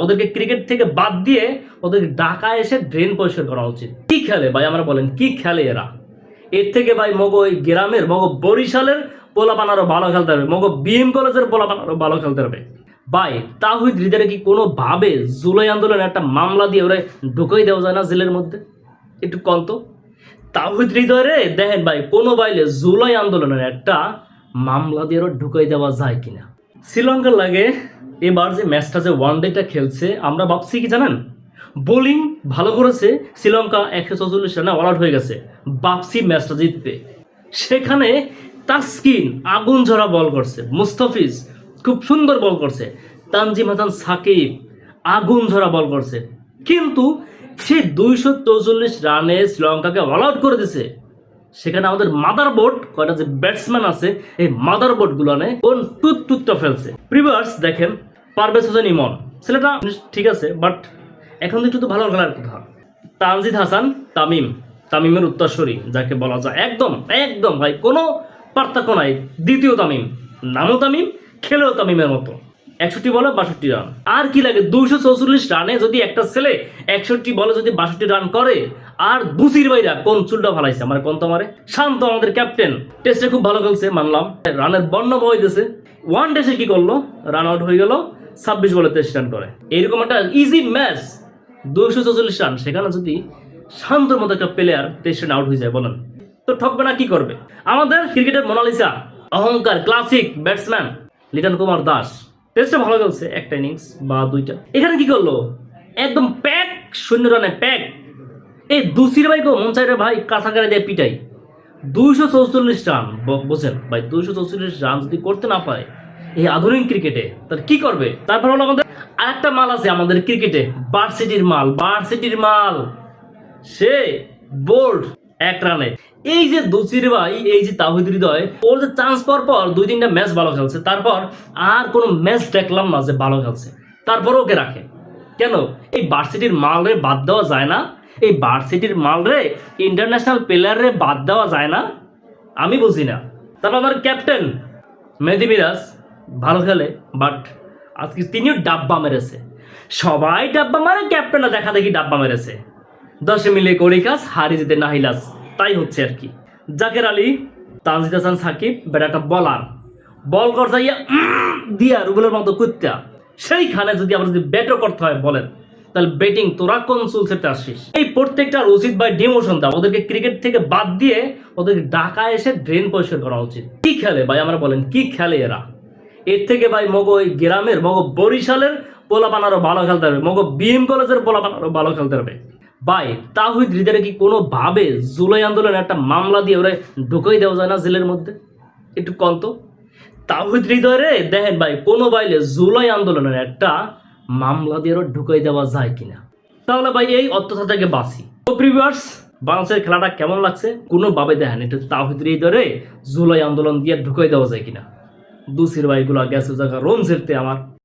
ওদেরকে ক্রিকেট থেকে বাদ দিয়ে ওদেরকে ঢাকায় এসে ড্রেন পরিষ্কার করা উচিত। কি খেলে ভাই আমরা বলেন, কি খেলে এরা? এর থেকে ভাই মগো ওই গ্রামের মগো বরিশালের পোলাপান আরো ভালো খেলতে হবে, মগো বিএম কলেজের পোলাপান আরো ভালো খেলতে হবে। ভাই তাহিদ হৃদয়ের কি কোনোভাবে জুলাই আন্দোলনে একটা মামলা দিয়ে ওরা ঢুকাই দেওয়া যায় না জেলের মধ্যে? একটু কন্ত তাহিদ হৃদয়ে দেখেন ভাই কোনো বাইলে জুলাই আন্দোলনের একটা মামলা দিয়ে ওরা ঢুকাই দেওয়া যায় কিনা। শ্রীলঙ্কার লাগে এবার যে ম্যাচটা যে ওয়ানডেটা খেলছে আমরা ভাবছি কি জানেন, বোলিং ভালো করেছে শ্রীলঙ্কা, 144 রানে অল আউট হয়ে গেছে, ভাবছি ম্যাচটা জিতবে। সেখানে তাসকিন আগুন ঝরা বল করছে, মুস্তাফিজ খুব সুন্দর বল করছে, তানজিম হাসান সাকিব আগুন ঝরা বল করছে, কিন্তু সে 244 রানে শ্রীলঙ্কাকে অল আউট করে দিছে। সেখানে আমাদের মাদার বোর্ড কয়টা যে ব্যাটসম্যান আছে এই মাদার বোর্ড গুলানে কোন টুতটা ফেলছে। প্রিভার্স দেখেন পারভেজ হোসেন ইমন ছেলেটা ঠিক আছে, বাট এখন একটু তো ভালো খেলার কথা। তানজিদ হাসান তামিমের উত্তরসূরি যাকে বলা যায়, একদম একদম ভাই কোনো পার্থক্য নাই, দ্বিতীয় তামিম, নামও তামিম, খেলেও তামিমের মতো। 61 বলে 62 রান, আর কি লাগে? 244 রানে যদি একটা ছেলে 61 বলে যদি 62 রান করে, আর বুসির ভাইরা কোন চুলটা ফালাইছে আমার কোন তোমারে। শান্ত আমাদের ক্যাপ্টেন টেস্টে খুব ভালো খেলছে মানলাম, রানের বন্যা বই দিয়েছে। ওয়ান ডেসে কি করলো, রান আউট হয়ে গেল, 26 বলে 23 রান করে। এইরকম একটা ইজি ম্যাচ 244 রান, সেখানে যদি শান্তর মতো একটা প্লেয়ার 23 রান আউট হয়ে যায় বলেন তো ঠকবে না? কি করবে? আমাদের ক্রিকেটের মোনালিসা, অহংকার, ক্লাসিক ব্যাটসম্যান লিটন কুমার দাস টেস্টে ভালো খেলছে, একটা ইনিংস বা দুইটা। এখানে কি করলো, একদম প্যাক 0 রানে প্যাক। এই দুসির ভাইকেও মন চাইরে ভাই কাছাকাছি দিয়ে পিটাই। 244 রান বুঝেন ভাই, 244 রান যদি করতে না পারে এই আধুনিক ক্রিকেটে তাহলে কি করবে? তারপর হলো আমাদের আরেকটা মাল আছে আমাদের ক্রিকেটে, ভার্সিটির মাল, সে বোল্ড 1 রানে। এই যে দুসির ভাই, এই যে তাহিদ হৃদয়, ওর যে চান্স পর 2-3টা ম্যাচ ভালো খেলছে, তারপর আর কোনো ম্যাচ দেখলাম না যে ভালো খেলছে, তারপর ওকে রাখে কেন? এই ভার্সিটির মাল রে বাদ দেওয়া যায় না? এই ভার্সিটির মাল রে ইন্টারন্যাশনাল প্লেয়ার রে বাদ দেওয়া যায় না? আমি বুঝি না। তারপর আমার ক্যাপ্টেন মেহেদী মিরাজ ভালো খেলে, বাট আজকে তিনিও ডাব্বা মেরেছে। সবাই ডাব্বা মারে, ক্যাপ্টেনরা দেখা দেখি ডাব্বা মেরেছে। 10 মিলে করি কাজ, হারি জিতে নাহিলাস, তাই হচ্ছে আর কি। জাকের আলী, তানজিদ হাসান সাকিব বেটাটা বলার, বল করছে দিয়া রুবেলের মতো কুত্তা। সেইখানে যদি আমরা যদি ব্যাটও করতে হয় বলেন, তাহলে ব্যাটিং তোরা কোন চুল সেটে আসিস? এই প্রত্যেকটা উচিত ভাই ডিমোশন দাও, ওদেরকে ক্রিকেট থেকে বাদ দিয়ে ওদেরকে ঢাকায় এসে ড্রেন পরিষ্কার করা উচিত। কি খেলে ভাই আমরা বলেন, কি খেলে এরা? এর থেকে ভাই মগো ওই গ্রামের মগো বরিশালের পোলাপান আরো ভালো খেলতে হবে, মগো বিএম কলেজের পোলাপান আরো ভালো খেলতে হবে। ভাই তাহিদ হৃদয়ে কি কোনোভাবে জুলাই আন্দোলনের একটা মামলা দিয়ে ওরা ঢুকাই দেওয়া যায় না জেলের মধ্যে? একটু কন্ত তাহিদ হৃদয়ে দেখেন ভাই কোনো বাইলে জুলাই আন্দোলনের একটা মামলা দিয়ে ওরা ঢুকাই দেওয়া যায় কিনা, তাহলে ভাই এই অত্যাচার থেকে বাঁচি। তো প্রিভিউয়ার্স, বাংলাদেশের খেলাটা কেমন লাগছে কোনোভাবে দেখেন, এটা তাহিদ হৃদয়ে জুলাই আন্দোলন দিয়ে ঢুকাই দেওয়া যায় কিনা। দুসির ভাইগুলো গেছে জায়গা রোম ঝেরতে আমার।